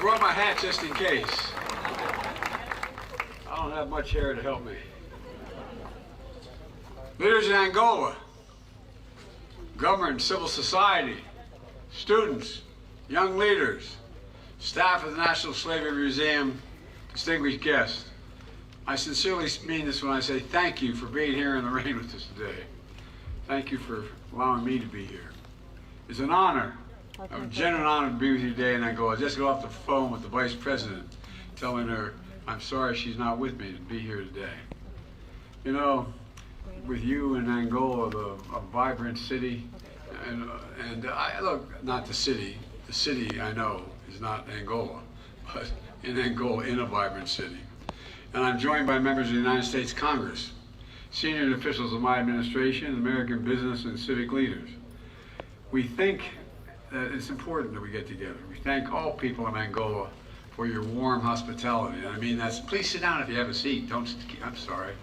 brought my hat just in case. I don't have much hair to help me. Leaders in Angola, government, civil society, students, young leaders, staff of the National Slavery Museum, distinguished guests. I sincerely mean this when I say thank you for being here in the rain with us today. Thank you for allowing me to be here. It's an honor, a genuine honor to be with you today in Angola. I just got off the phone with the Vice President telling her I'm sorry she's not with me to be here today. You know, with you in Angola, a vibrant city, and I look, not the city I know is not Angola, but in Angola, in a vibrant city. And I'm joined by members of the United States Congress, senior officials of my administration, American business and civic leaders. We think that it's important that we get together. We thank all people in Angola for your warm hospitality. And I mean, please sit down if you have a seat. I'm sorry.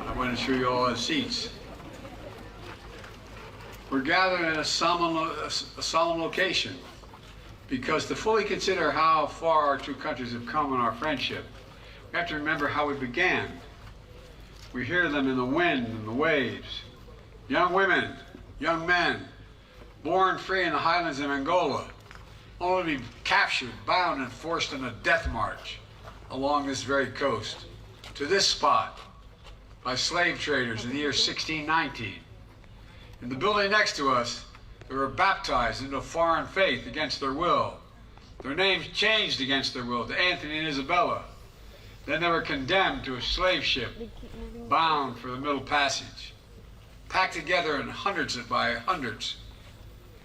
I want to ensure you all have seats. We're gathered in a solemn location because to fully consider how far our two countries have come in our friendship, we have to remember how we began. We hear them in the wind and the waves. Young women, young men, born free in the highlands of Angola, only to be captured, bound, and forced on a death march along this very coast to this spot by slave traders in the year 1619. In the building next to us, they were baptized into a foreign faith against their will. Their names changed against their will to Anthony and Isabella. Then they were condemned to a slave ship bound for the Middle Passage, packed together in hundreds by hundreds.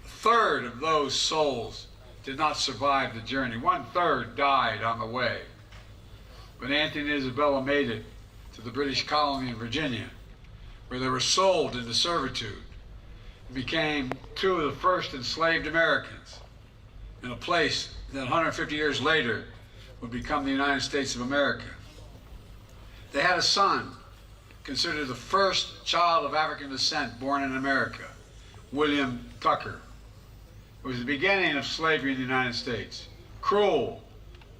A third of those souls did not survive the journey. 1/3 died on the way. But Anthony and Isabella made it to the British colony in Virginia, where they were sold into servitude and became two of the first enslaved Americans in a place that 150 years later would become the United States of America. They had a son, considered the first child of African descent born in America, William Tucker. It was the beginning of slavery in the United States. Cruel,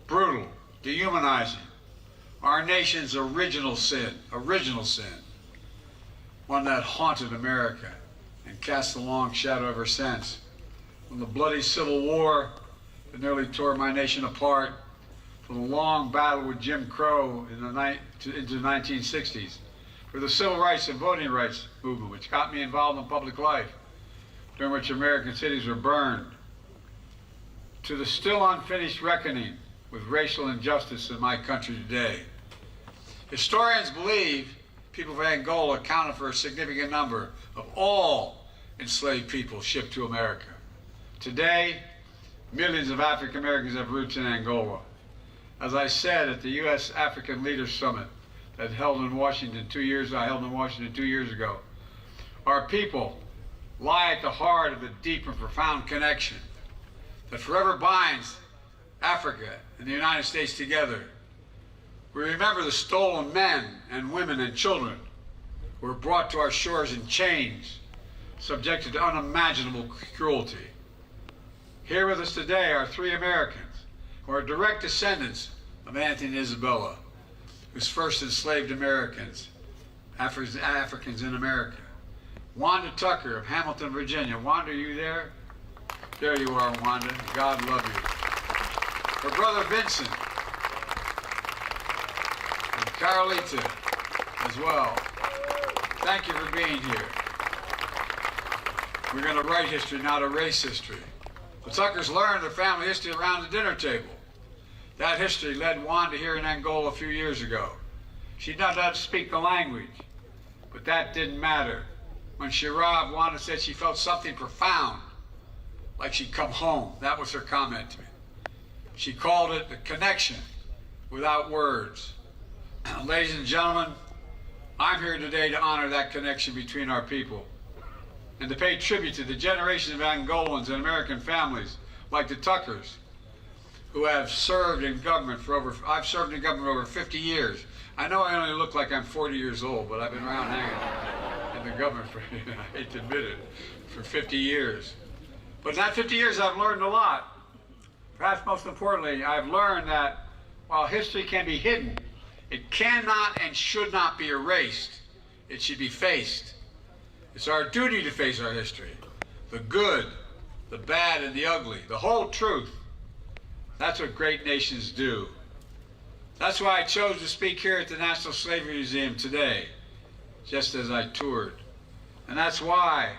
brutal, dehumanizing. Our nation's original sin, one that haunted America and cast a long shadow ever since. From the bloody Civil War that nearly tore my nation apart, from the long battle with Jim Crow into the 1960s, for the civil rights and voting rights movement, which got me involved in public life, during which American cities were burned, to the still unfinished reckoning with racial injustice in my country today. Historians believe people of Angola accounted for a significant number of all enslaved people shipped to America. Today, millions of African Americans have roots in Angola. As I said at the U.S. African Leaders Summit that I held in Washington 2 years ago, our people lie at the heart of the deep and profound connection that forever binds Africa and the United States together. We remember the stolen men and women and children who were brought to our shores in chains, subjected to unimaginable cruelty. Here with us today are 3 Americans who are direct descendants of Anthony and Isabella, whose first enslaved Americans, Africans in America. Wanda Tucker of Hamilton, Virginia. Wanda, are you there? There you are, Wanda. God love you. Her brother Vincent, and Carolita as well. Thank you for being here. We're going to write history, not erase history. The Tuckers learned their family history around the dinner table. That history led Wanda here in Angola a few years ago. She did not speak the language, but that didn't matter. When she arrived, Wanda said she felt something profound, like she'd come home. That was her comment to me. She called it the connection without words. Ladies and gentlemen, I'm here today to honor that connection between our people and to pay tribute to the generations of Angolans and American families like the Tuckers who have served in government I've served in government over 50 years. I know I only look like I'm 40 years old, but I've been around hanging in the government for, I hate to admit it, for 50 years. But in that 50 years, I've learned a lot. perhaps most importantly, I've learned that while history can be hidden, it cannot and should not be erased. It should be faced. It's our duty to face our history. The good, the bad, and the ugly. The whole truth. That's what great nations do. That's why I chose to speak here at the National Slavery Museum today, just as I toured. And that's why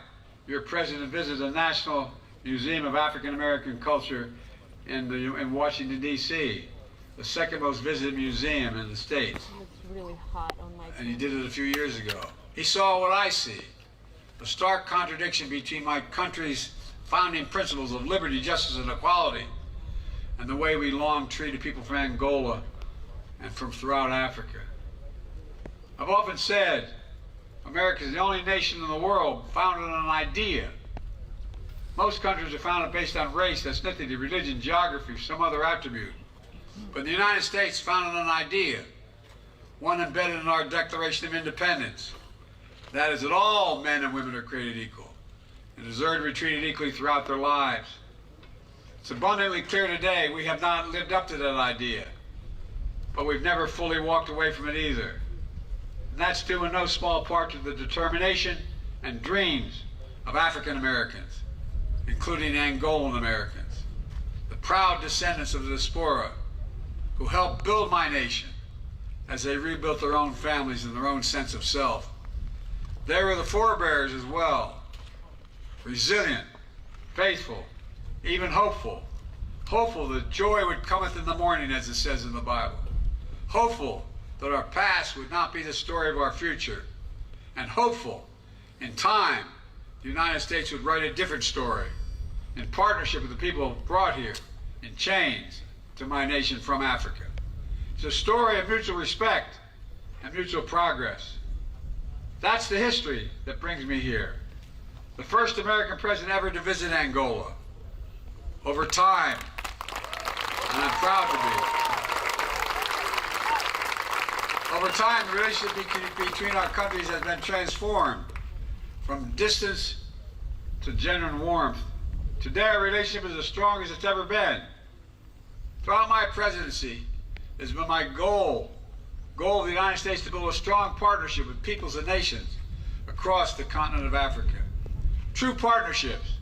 your president visited the National Museum of African American Culture in Washington, D.C., the second most visited museum in the States. It's really hot on my And he did it a few years ago. He saw what I see, a stark contradiction between my country's founding principles of liberty, justice, and equality, and the way we long treated people from Angola and from throughout Africa. I've often said America is the only nation in the world founded on an idea. Most countries are founded based on race, ethnicity, religion, geography, some other attribute. But the United States founded on an idea, one embedded in our Declaration of Independence. That is that all men and women are created equal and deserve to be treated equally throughout their lives. It's abundantly clear today we have not lived up to that idea, but we've never fully walked away from it either. And that's due in no small part to the determination and dreams of African Americans, including Angolan Americans, the proud descendants of the diaspora who helped build my nation as they rebuilt their own families and their own sense of self. They were the forebears as well, resilient, faithful, even hopeful. Hopeful that joy would cometh in the morning, as it says in the Bible. Hopeful that our past would not be the story of our future. And hopeful, in time, the United States would write a different story in partnership with the people brought here in chains to my nation from Africa. It's a story of mutual respect and mutual progress. That's the history that brings me here. The first American president ever to visit Angola. Over time, and I'm proud to be. Over time, the relationship between our countries has been transformed from distance to genuine warmth. Today, our relationship is as strong as it's ever been. Throughout my presidency, it has been my goal of the United States to build a strong partnership with peoples and nations across the continent of Africa. True partnerships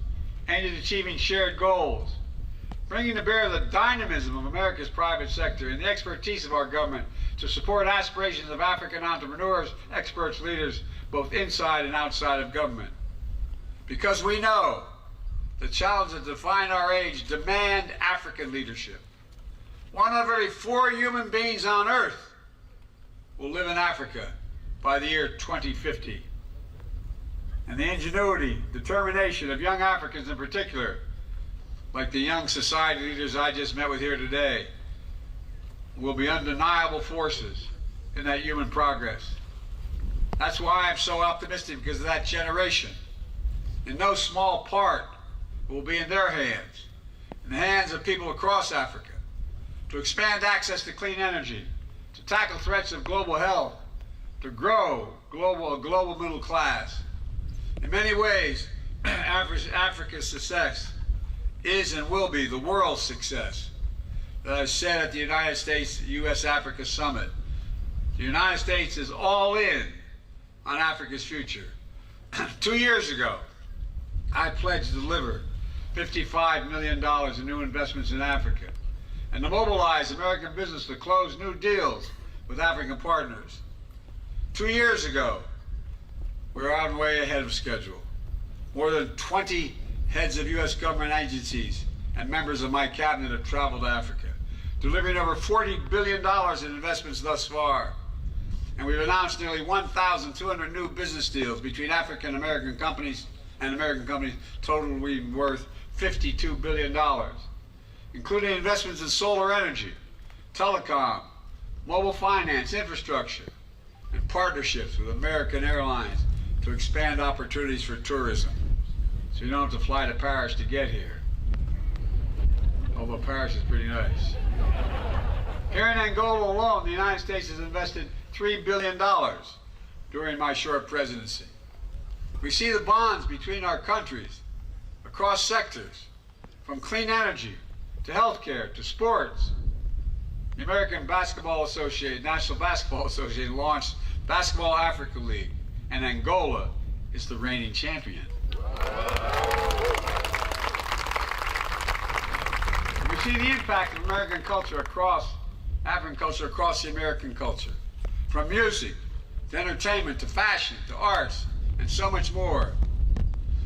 aimed at achieving shared goals, bringing to bear the dynamism of America's private sector and the expertise of our government to support aspirations of African entrepreneurs, experts, leaders, both inside and outside of government. Because we know the challenges that define our age demand African leadership. 1 of every 4 human beings on Earth will live in Africa by the year 2050. And the ingenuity, determination of young Africans in particular, like the young society leaders I just met with here today, will be undeniable forces in that human progress. That's why I'm so optimistic, because of that generation. In no small part, it will be in their hands, in the hands of people across Africa, to expand access to clean energy, to tackle threats of global health, to grow a global middle class. In many ways, Africa's success is and will be the world's success. As I said at the United States U.S. Africa Summit, the United States is all in on Africa's future. 2 years ago, I pledged to deliver $55 million in new investments in Africa and to mobilize American business to close new deals with African partners. 2 years ago, we were on way ahead of schedule. More than 20 heads of U.S. government agencies and members of my cabinet have traveled to Africa, delivering over $40 billion in investments thus far. And we've announced nearly 1,200 new business deals between African American companies and American companies, totally worth $52 billion, including investments in solar energy, telecom, mobile finance, infrastructure, and partnerships with American Airlines to expand opportunities for tourism, so you don't have to fly to Paris to get here. Although Paris is pretty nice. Here in Angola alone, the United States has invested $3 billion during my short presidency. We see the bonds between our countries across sectors, from clean energy to healthcare, to sports. The American Basketball Association, National Basketball Association launched Basketball Africa League, and Angola is the reigning champion. We see the impact of American culture across, African culture across the American culture. From music, to entertainment, to fashion, to arts, and so much more.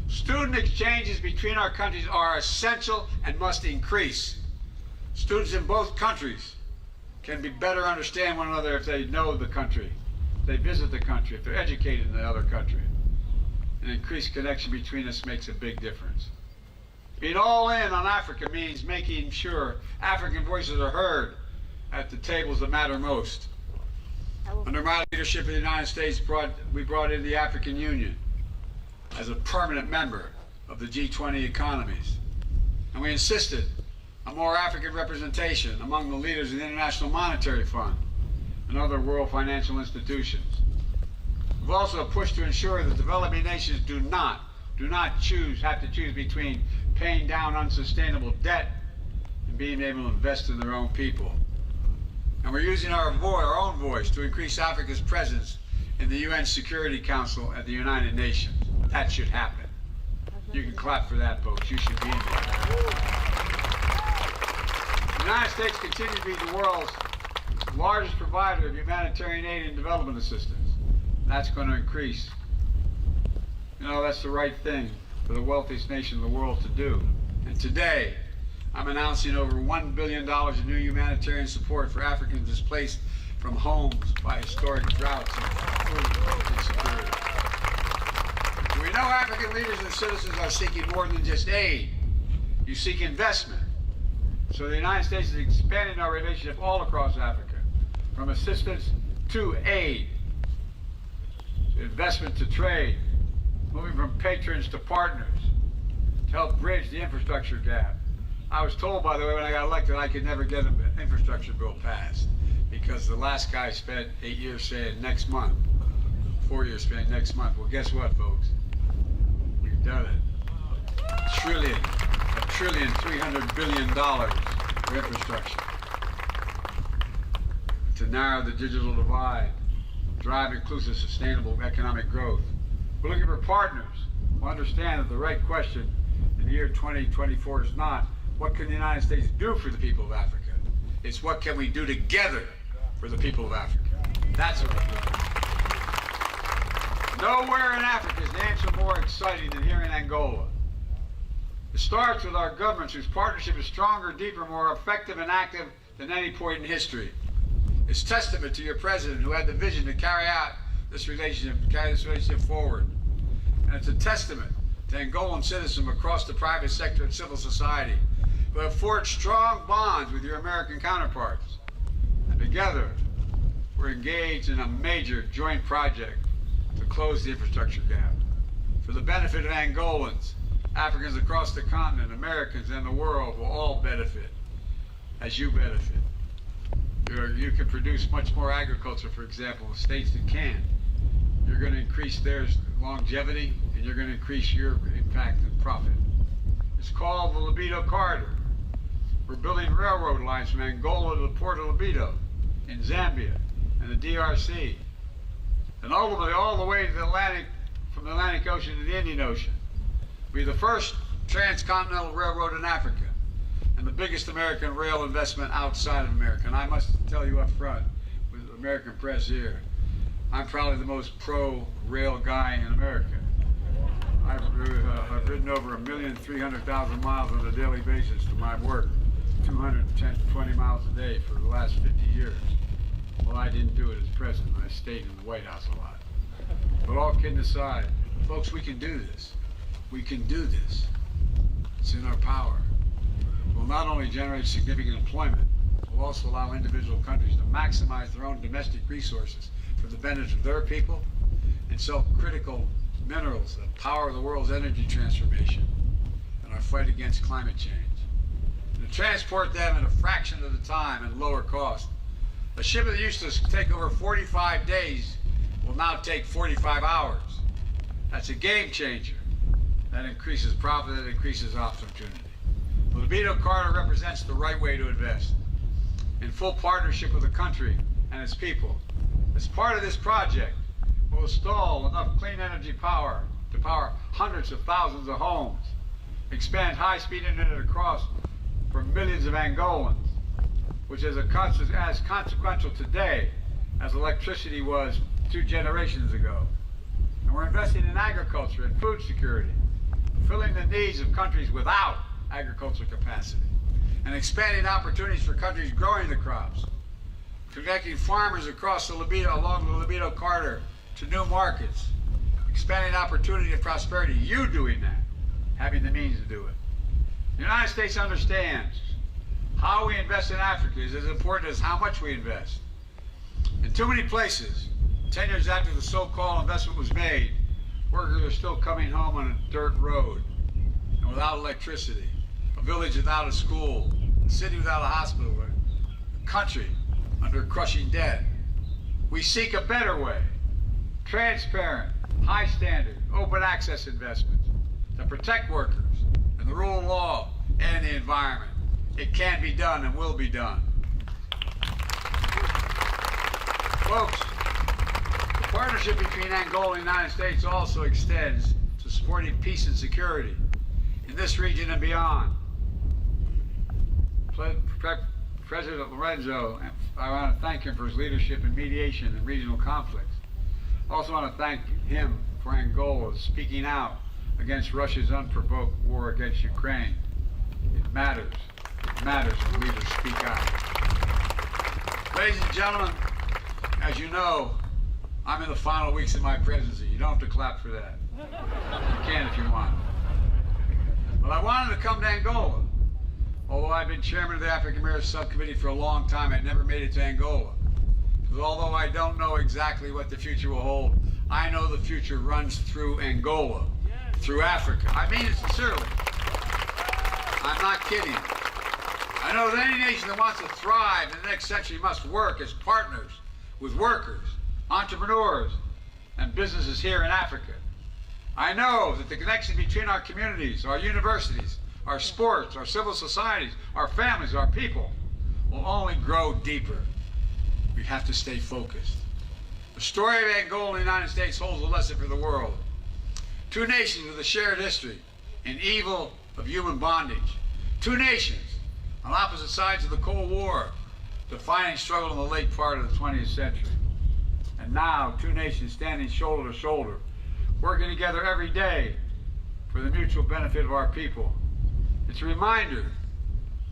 Student exchanges between our countries are essential and must increase. Students in both countries can better understand one another if they know the country, if they visit the country, if they're educated in the other country. An increased connection between us makes a big difference. Being all in on Africa means making sure African voices are heard at the tables that matter most. Under my leadership of the United States, we brought in the African Union as a permanent member of the G20 economies. And we insisted on more African representation among the leaders of the International Monetary Fund and other world financial institutions. We've also pushed to ensure that developing nations do not have to choose between paying down unsustainable debt and being able to invest in their own people. And we're using our own voice to increase Africa's presence in the UN Security Council at the United Nations. That should happen. You can clap for that, folks. You should be in there. The United States continues to be the world's largest provider of humanitarian aid and development assistance. That's going to increase. You know, that's the right thing for the wealthiest nation in the world to do. And today, I'm announcing over $1 billion in new humanitarian support for Africans displaced from homes by historic droughts and food insecurity. We know African leaders and citizens are seeking more than just aid. You seek investment. So the United States is expanding our relationship all across Africa, from assistance to aid, to investment to trade, moving from patrons to partners, to help bridge the infrastructure gap. I was told, by the way, when I got elected, I could never get an infrastructure bill passed because the last guy spent 8 years saying next month, 4 years saying next month. Well, guess what, folks? We've done it. $1 trillion, $300 billion for infrastructure to narrow the digital divide, drive inclusive, sustainable economic growth. We're looking for partners who understand that the right question in the year 2024 is not, what can the United States do for the people of Africa? It's what can we do together for the people of Africa? That's what we're doing. Nowhere in Africa is the answer more exciting than here in Angola. It starts with our governments whose partnership is stronger, deeper, more effective and active than any point in history. It's testament to your president who had the vision to carry this relationship forward. And it's a testament to Angolan citizens across the private sector and civil society who have forged strong bonds with your American counterparts. And together, we're engaged in a major joint project to close the infrastructure gap. For the benefit of Angolans, Africans across the continent, Americans, and the world will all benefit as you benefit. You can produce much more agriculture, for example, in states that can. You're going to increase their longevity, and you're going to increase your impact and profit. It's called the Lobito Corridor. We're building railroad lines from Angola to the port of Lobito in Zambia and the DRC, and ultimately all the way to the Atlantic, from the Atlantic Ocean to the Indian Ocean. We're the first transcontinental railroad in Africa and the biggest American rail investment outside of America. And I must tell you up front, with the American press here, I'm probably the most pro-rail guy in America. I've ridden over 1,300,000 miles on a daily basis to my work, 220 miles a day for the last 50 years. Well, I didn't do it as president. I stayed in the White House a lot. But all kidding aside, folks, we can do this. We can do this. It's in our power. We'll not only generate significant employment, we'll also allow individual countries to maximize their own domestic resources for the benefit of their people and sell critical minerals that power the world's energy transformation and our fight against climate change. And to transport them in a fraction of the time and lower cost. A ship that used to take over 45 days will now take 45 hours. That's a game changer. That increases profit, that increases opportunity. We'll Lobito Corridor represents the right way to invest, in full partnership with the country and its people. As part of this project, we'll install enough clean energy power to power hundreds of thousands of homes, expand high-speed internet across for millions of Angolans, which is as consequential today as electricity was 2 generations ago. And we're investing in agriculture and food security, fulfilling the needs of countries without agricultural capacity, and expanding opportunities for countries growing the crops, connecting farmers across along the Lobito Corridor to new markets, expanding opportunity and prosperity. You doing that, having the means to do it. The United States understands how we invest in Africa is as important as how much we invest. In too many places, 10 years after the so-called investment was made, workers are still coming home on a dirt road and without electricity, a village without a school, a city without a hospital, a country under crushing debt. We seek a better way, transparent, high standard, open access investments that protect workers and the rule of law and the environment. It can be done and will be done. Folks, the partnership between Angola and the United States also extends to supporting peace and security in this region and beyond. President Lorenzo, I want to thank him for his leadership in mediation and regional conflicts. I also want to thank him for Angola speaking out against Russia's unprovoked war against Ukraine. It matters. It matters when leaders speak out. Ladies and gentlemen, as you know, I'm in the final weeks of my presidency. You don't have to clap for that. You can if you want. But I wanted to come to Angola. Although I've been chairman of the African American Subcommittee for a long time, I never made it to Angola. Because although I don't know exactly what the future will hold, I know the future runs through Angola, through Africa. I mean it sincerely. I'm not kidding. I know that any nation that wants to thrive in the next century must work as partners with workers, entrepreneurs, and businesses here in Africa. I know that the connection between our communities, our universities, our sports, our civil societies, our families, our people will only grow deeper. We have to stay focused. The story of Angola and the United States holds a lesson for the world. 2 nations with a shared history and evil of human bondage. 2 nations on opposite sides of the Cold War, defining struggle in the late part of the 20th century. And now 2 nations standing shoulder to shoulder, working together every day for the mutual benefit of our people. It's a reminder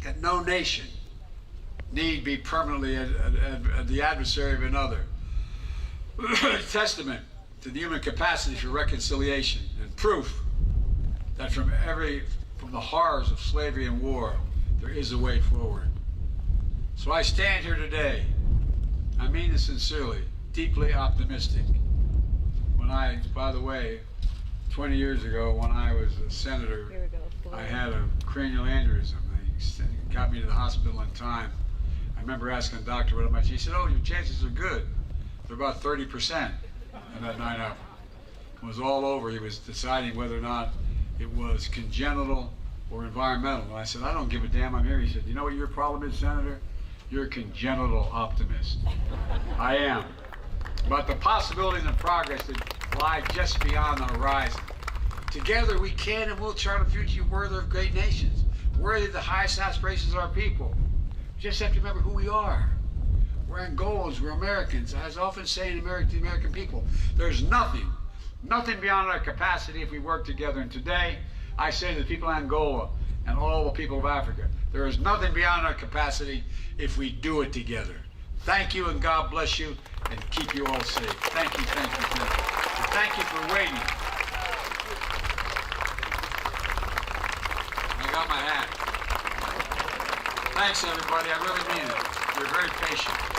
that no nation need be permanently the adversary of another. A testament to the human capacity for reconciliation and proof that from the horrors of slavery and war, there is a way forward. So I stand here today, I mean this sincerely, deeply optimistic. By the way, 20 years ago when I was a senator, I had a cranial aneurysm. They got me to the hospital in time. I remember asking the doctor what much. He said, "Oh, your chances are good. They're about 30%." And that night up, it was all over. He was deciding whether or not it was congenital or environmental. And I said, "I don't give a damn. I'm here." He said, "You know what your problem is, Senator? You're a congenital optimist." I am. But the possibilities and progress that lie just beyond the horizon. Together we can and will chart a future worthy of great nations, worthy of the highest aspirations of our people. We just have to remember who we are. We're Angolans, we're Americans. As I often say to the American people, there's nothing beyond our capacity if we work together. And today, I say to the people of Angola and all the people of Africa, there is nothing beyond our capacity if we do it together. Thank you and God bless you and keep you all safe. Thank you, thank you, thank you. And thank you for waiting. I got my hat. Thanks everybody, I really mean it. You're very patient.